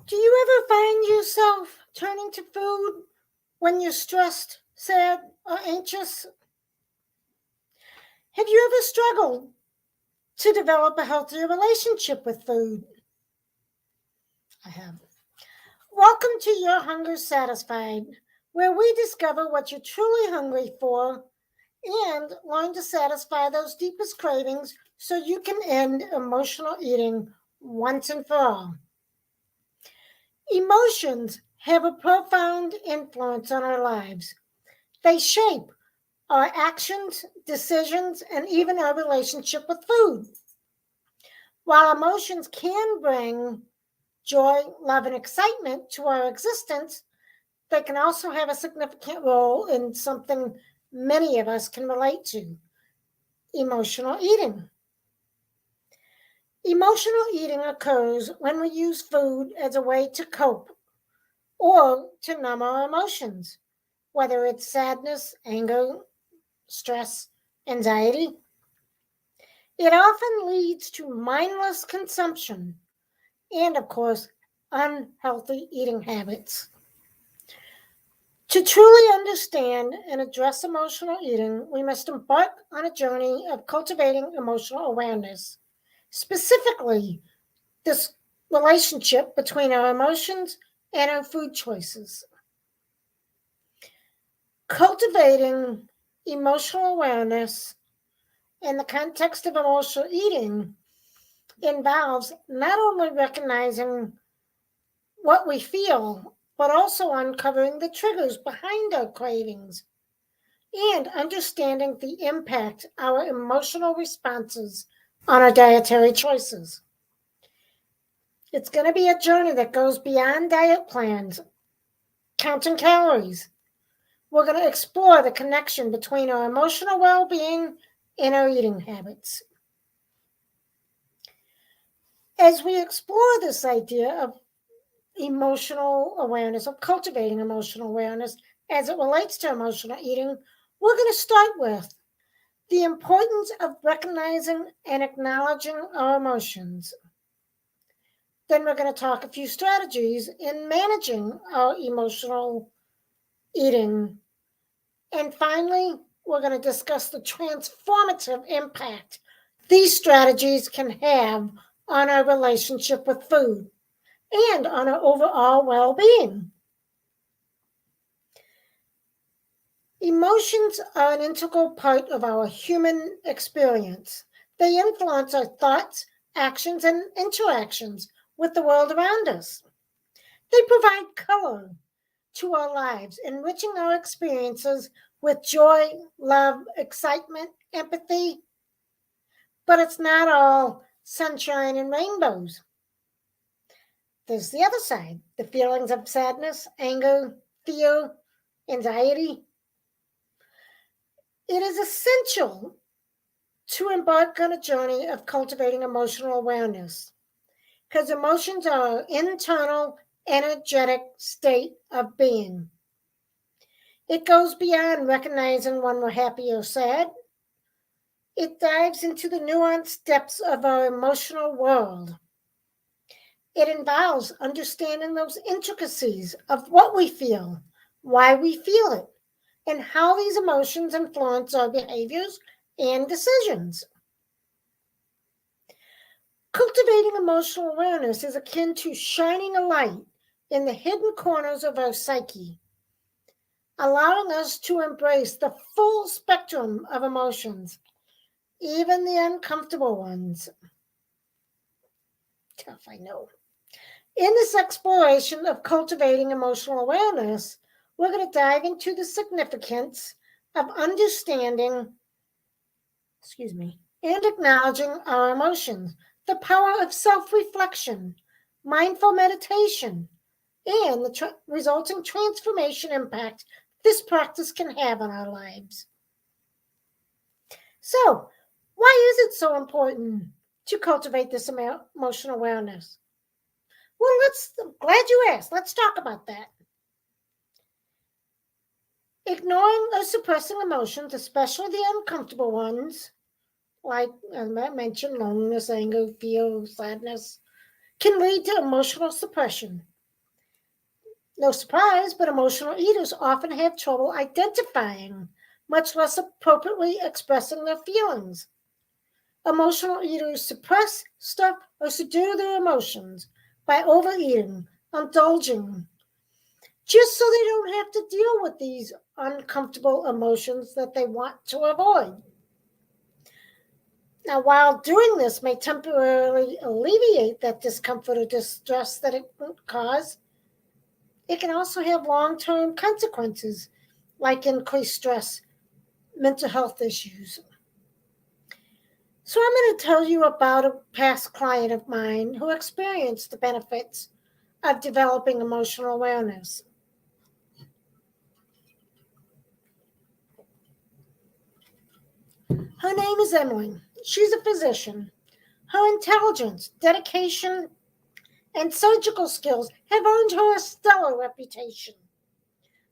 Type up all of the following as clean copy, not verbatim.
Do you ever find yourself turning to food when you're stressed, sad, or anxious? Have you ever struggled to develop a healthier relationship with food? I have. Welcome to Your Hunger Satisfied, where we discover what you're truly hungry for and learn to satisfy those deepest cravings so you can end emotional eating once and for all. Emotions have a profound influence on our lives. They shape our actions, decisions, and even our relationship with food. While emotions can bring joy, love, and excitement to our existence, they can also have a significant role in something many of us can relate to: emotional eating. Emotional eating occurs when we use food as a way to cope or to numb our emotions, whether it's sadness, anger, stress, anxiety. It often leads to mindless consumption and, of course, unhealthy eating habits. To truly understand and address emotional eating, we must embark on a journey of cultivating emotional awareness, specifically this relationship between our emotions and our food choices. Cultivating emotional awareness in the context of emotional eating involves not only recognizing what we feel, but also uncovering the triggers behind our cravings and understanding the impact our emotional responses on our dietary choices. It's going to be a journey that goes beyond diet plans, counting calories. We're going to explore the connection between our emotional well-being and our eating habits. As we explore this idea of emotional awareness, of cultivating emotional awareness as it relates to emotional eating, we're going to start with the importance of recognizing and acknowledging our emotions. Then we're going to talk a few strategies in managing our emotional eating. And finally, we're going to discuss the transformative impact these strategies can have on our relationship with food and on our overall well-being. Emotions are an integral part of our human experience. They influence our thoughts, actions, and interactions with the world around us. They provide color to our lives, enriching our experiences with joy, love, excitement, empathy. But it's not all sunshine and rainbows. There's the other side, the feelings of sadness, anger, fear, anxiety. It is essential to embark on a journey of cultivating emotional awareness because emotions are an internal, energetic state of being. It goes beyond recognizing when we're happy or sad. It dives into the nuanced depths of our emotional world. It involves understanding those intricacies of what we feel, why we feel it, and how these emotions influence our behaviors and decisions. Cultivating emotional awareness is akin to shining a light in the hidden corners of our psyche, allowing us to embrace the full spectrum of emotions, even the uncomfortable ones. Tough, I know. In this exploration of cultivating emotional awareness, we're going to dive into the significance of understanding, and acknowledging our emotions, the power of self-reflection, mindful meditation, and the resulting transformation impact this practice can have on our lives. So, why is it so important to cultivate this emotional awareness? Well, I'm glad you asked. Let's talk about that. Ignoring or suppressing emotions, especially the uncomfortable ones, like as I mentioned, loneliness, anger, fear, sadness, can lead to emotional suppression. No surprise, but emotional eaters often have trouble identifying, much less appropriately expressing their feelings. Emotional eaters suppress, stop, or subdue their emotions by overeating, indulging, just so they don't have to deal with these uncomfortable emotions that they want to avoid. Now, while doing this may temporarily alleviate that discomfort or distress that it can cause, it can also have long-term consequences like increased stress, mental health issues. So I'm going to tell you about a past client of mine who experienced the benefits of developing emotional awareness. Her name is Emily. She's a physician. Her intelligence, dedication, and surgical skills have earned her a stellar reputation.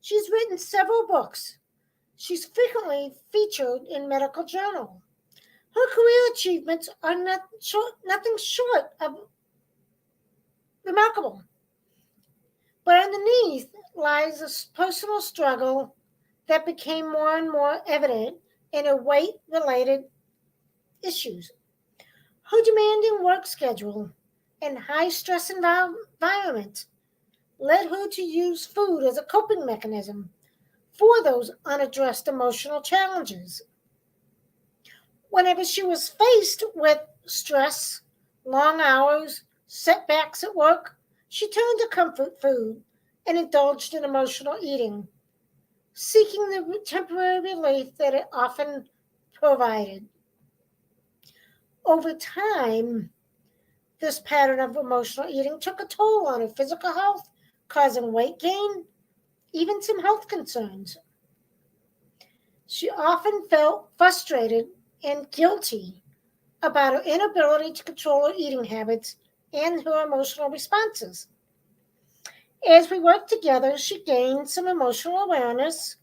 She's written several books. She's frequently featured in medical journals. Her career achievements are nothing short of remarkable. But underneath lies a personal struggle that became more and more evident in her weight-related issues. Her demanding work schedule and high-stress environment led her to use food as a coping mechanism for those unaddressed emotional challenges. Whenever she was faced with stress, long hours, setbacks at work, she turned to comfort food and indulged in emotional eating, seeking the temporary relief that it often provided. Over time, this pattern of emotional eating took a toll on her physical health, causing weight gain, even some health concerns. She often felt frustrated and guilty about her inability to control her eating habits and her emotional responses. As we worked together, she gained some emotional awareness.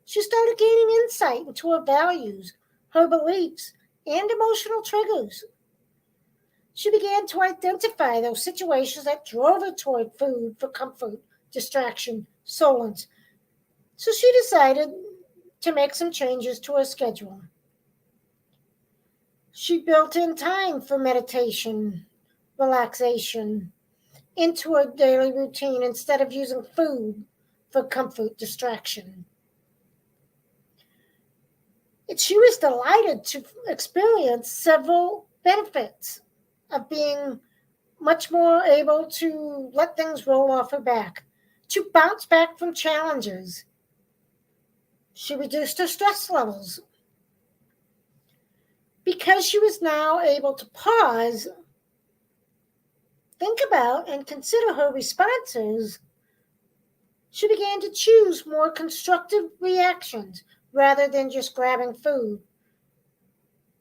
She started gaining insight into her values, her beliefs, and emotional triggers. She began to identify those situations that drove her toward food for comfort, distraction, solace. So she decided to make some changes to her schedule. She built in time for meditation, relaxation into her daily routine instead of using food for comfort distraction. She was delighted to experience several benefits of being much more able to let things roll off her back, to bounce back from challenges. She reduced her stress levels because she was now able to pause, think about, and consider her responses. She began to choose more constructive reactions rather than just grabbing food.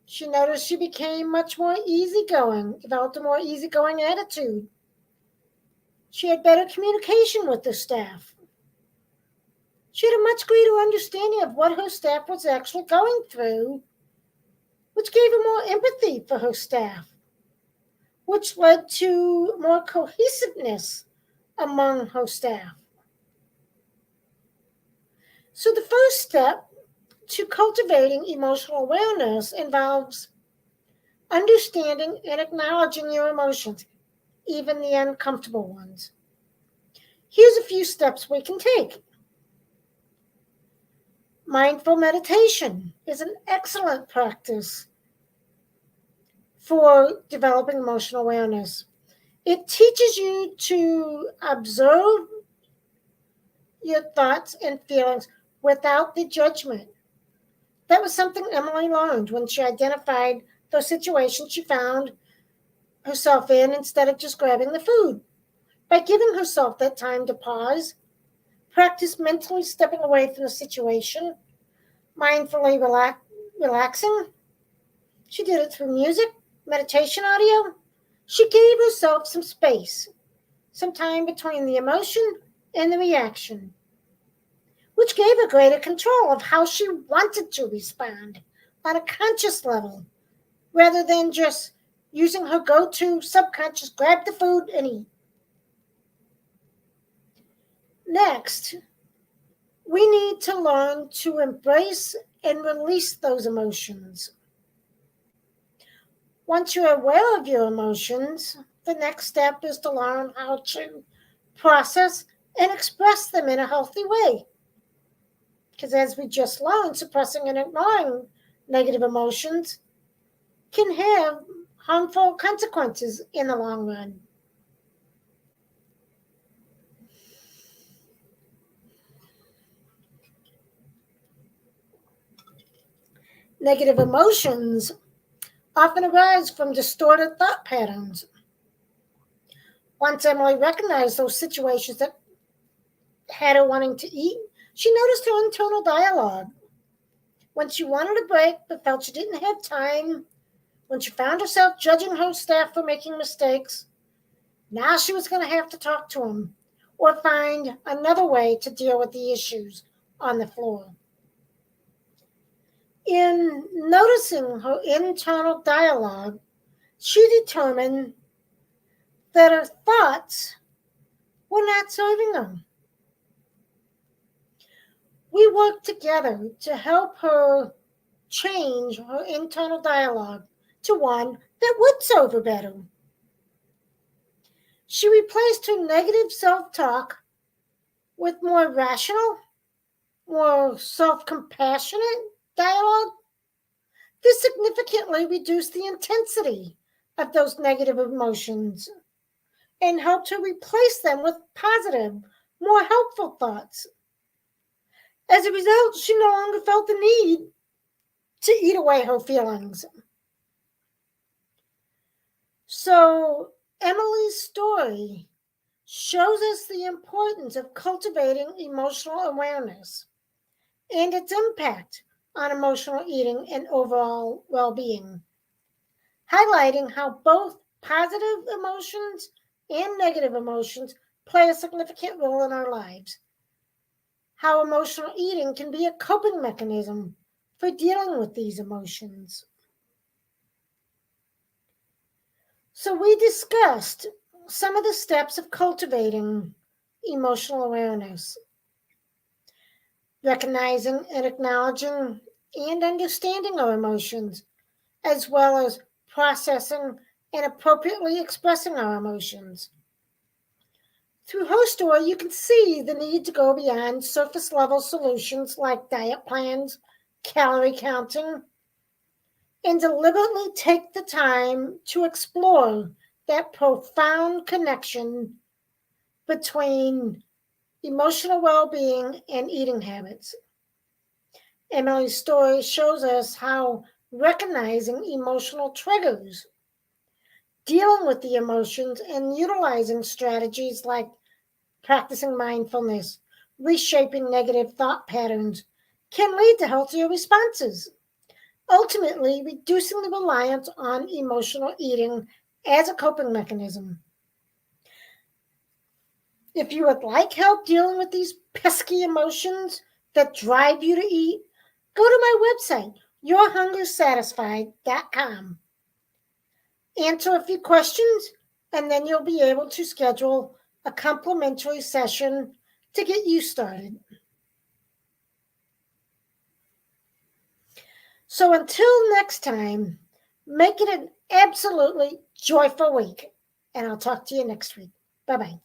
She noticed she became much more easygoing, developed a more easygoing attitude. She had better communication with the staff. She had a much greater understanding of what her staff was actually going through, which gave her more empathy for her staff, which led to more cohesiveness among her staff. So the first step to cultivating emotional awareness involves understanding and acknowledging your emotions, even the uncomfortable ones. Here's a few steps we can take. Mindful meditation is an excellent practice for developing emotional awareness. It teaches you to observe your thoughts and feelings without the judgment. That was something Emily learned when she identified those situations she found herself in instead of just grabbing the food. By giving herself that time to pause, practice mentally stepping away from the situation, mindfully relaxing. She did it through music, meditation audio. She gave herself some space, some time between the emotion and the reaction, which gave her greater control of how she wanted to respond on a conscious level, rather than just using her go-to subconscious grab the food and eat. Next, we need to learn to embrace and release those emotions. Once you're aware of your emotions, the next step is to learn how to process and express them in a healthy way. Because as we just learned, suppressing and ignoring negative emotions can have harmful consequences in the long run. Negative emotions often arise from distorted thought patterns. Once Emily recognized those situations that had her wanting to eat, she noticed her internal dialogue. When she wanted a break but felt she didn't have time, when she found herself judging her staff for making mistakes, now she was going to have to talk to him or find another way to deal with the issues on the floor. In noticing her internal dialogue, she determined that her thoughts were not serving her. We worked together to help her change her internal dialogue to one that would serve her better. She replaced her negative self-talk with more rational, more self-compassionate dialogue. This significantly reduced the intensity of those negative emotions and helped her replace them with positive, more helpful thoughts. As a result, she no longer felt the need to eat away her feelings. So, Emily's story shows us the importance of cultivating emotional awareness and its impact on emotional eating and overall well-being, highlighting how both positive emotions and negative emotions play a significant role in our lives, how emotional eating can be a coping mechanism for dealing with these emotions. So we discussed some of the steps of cultivating emotional awareness, recognizing and acknowledging and understanding our emotions, as well as processing and appropriately expressing our emotions. Through her story, you can see the need to go beyond surface level solutions like diet plans, calorie counting, and deliberately take the time to explore that profound connection between emotional well-being and eating habits. Emily's story shows us how recognizing emotional triggers, dealing with the emotions, and utilizing strategies like practicing mindfulness, reshaping negative thought patterns can lead to healthier responses, ultimately reducing the reliance on emotional eating as a coping mechanism. If you would like help dealing with these pesky emotions that drive you to eat, go to my website, yourhungersatisfied.com. Answer a few questions, and then you'll be able to schedule a complimentary session to get you started. So until next time, make it an absolutely joyful week, and I'll talk to you next week. Bye-bye.